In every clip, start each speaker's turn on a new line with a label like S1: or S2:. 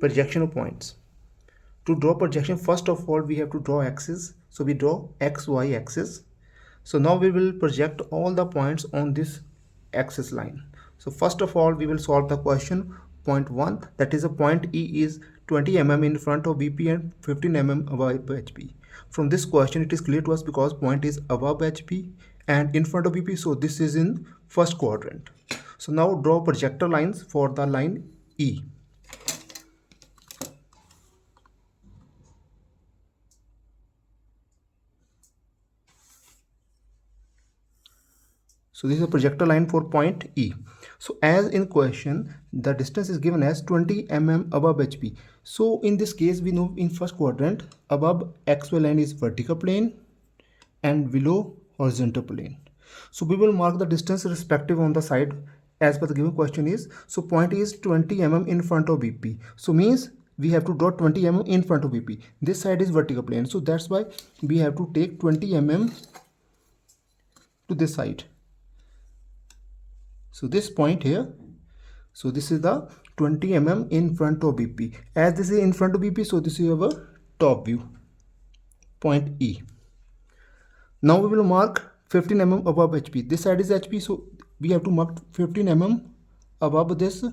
S1: projection of points. To draw projection, first of all we have to draw axis. So we draw xy axis. So now we will project all the points on this axis line. So first of all we will solve the question. Point 1, that is a point E is 20 mm in front of BP and 15 mm above HP. From this question it is clear to us because point is above HP and in front of BP, so this is in first quadrant. So now draw projector lines for the line E. So this is a projector line for point E. So as in question, the distance is given as 20 mm above HP. So in this case, we know in first quadrant, above XY line is vertical plane and below horizontal plane. So we will mark the distance respective on the side as per the given question is. So point is 20 mm in front of BP. So means we have to draw 20 mm in front of BP. This side is vertical plane. So that's why we have to take 20 mm to this side. So this point here, so this is the 20 mm in front of BP. As this is in front of BP, so this is our top view, point E. Now we will mark 15 mm above HP. This side is HP, so we have to mark 15 mm above this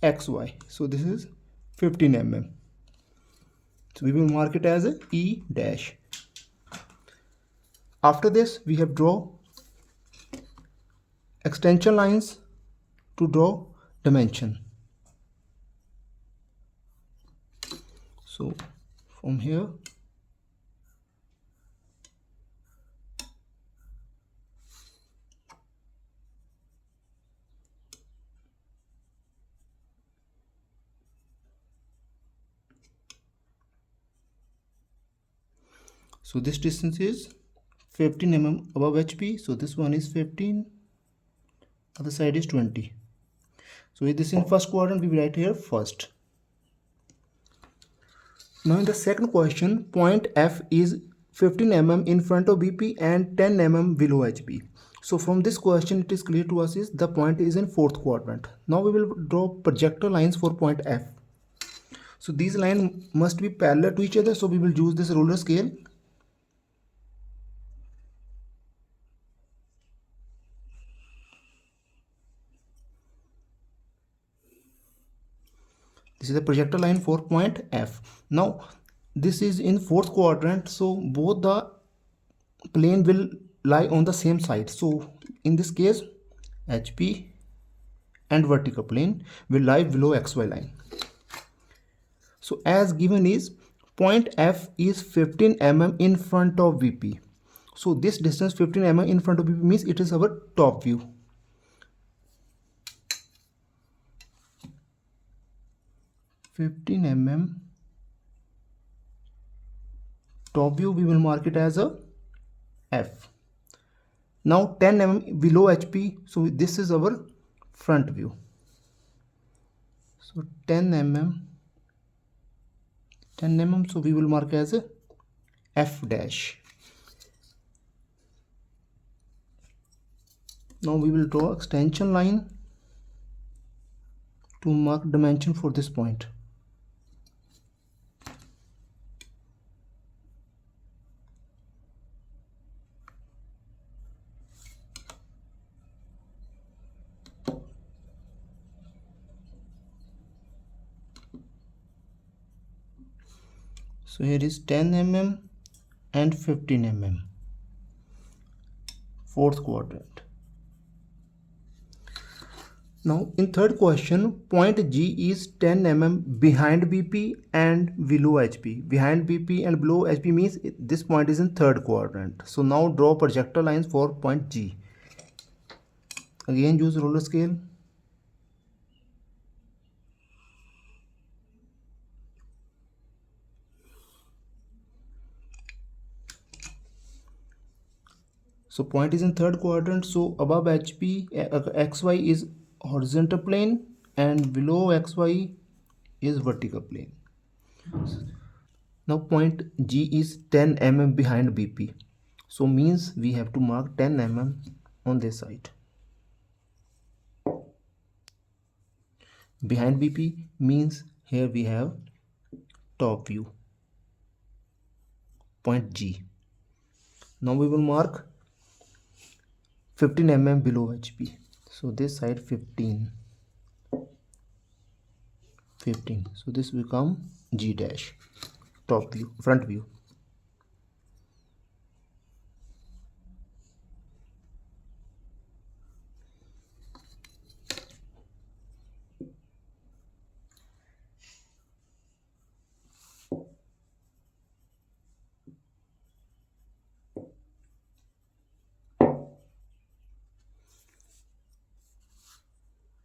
S1: XY. So this is 15 mm. So we will mark it as E dash. After this, we have draw extension lines to draw dimension. So from here, so this distance is 15 mm above HP. So this one is 15, other side is 20. So if this is in first quadrant, we will write here first. Now in the second question, point F is 15 mm in front of BP and 10 mm below HP. So from this question it is clear to us is the point is in fourth quadrant. Now we will draw projector lines for point F. So these lines must be parallel to each other, so we will use this ruler scale. This is the projector line for point F. Now this is in fourth quadrant, so both the plane will lie on the same side. So in this case, HP and vertical plane will lie below XY line. So as given is, point F is 15 mm in front of VP. So this distance 15 mm in front of VP means it is our top view. Top view, we will mark it as a F. Now 10 mm below HP, so this is our front view. So 10 mm, so we will mark as a F dash. Now we will draw extension line to mark dimension for this point. So here is 10 mm and 15 mm, fourth quadrant. Now in third question, point G is 10 mm behind BP and below HP. Behind BP and below HP means this point is in third quadrant. So now draw projector lines for point G. Again use roller scale. So point is in third quadrant, so above HP, XY is horizontal plane and below XY is vertical plane. Now point G is 10 mm behind BP. So means we have to mark 10 mm on this side. Behind BP means here we have top view, point G. Now we will mark 15 mm below HP. So this side 15. So this become G dash, top view, front view.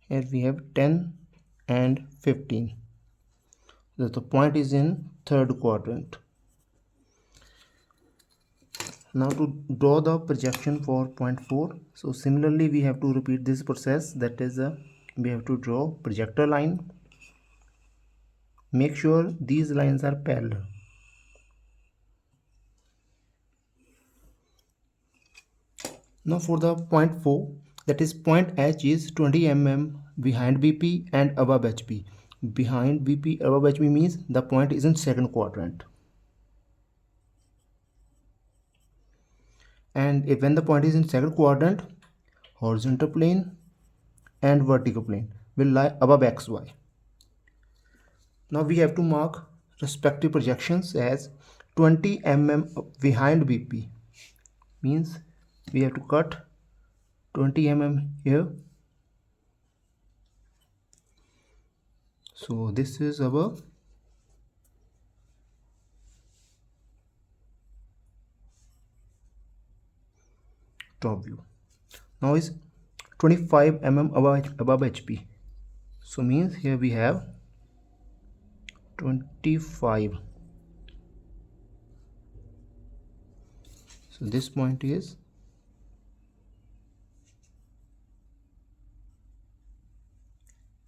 S1: Here we have 10 and 15. So the point is in third quadrant. Now to draw the projection for point 4, so similarly we have to repeat this process. That is, we have to draw projector line. Make sure these lines are parallel. Now for the point 4, that is point H is 20 mm behind BP and above HP. Behind BP, above HP means the point is in second quadrant. And if when the point is in second quadrant, horizontal plane and vertical plane will lie above XY. Now we have to mark respective projections as 20 mm behind BP. Means we have to cut 20 mm here. So this is our top view. Now is 25 mm above HP. So means here we have 25. So this point is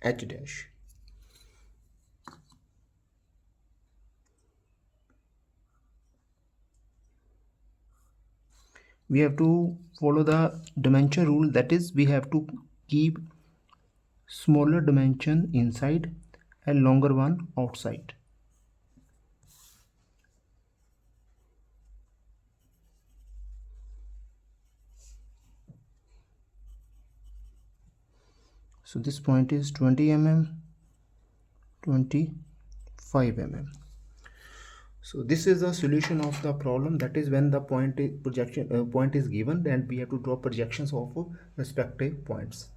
S1: H dash. We have to follow the dimension rule, that is we have to keep smaller dimension inside and longer one outside. So this point is 20 mm, 25 mm. So this is the solution of the problem, that is when the point is given, and we have to draw projections of respective points.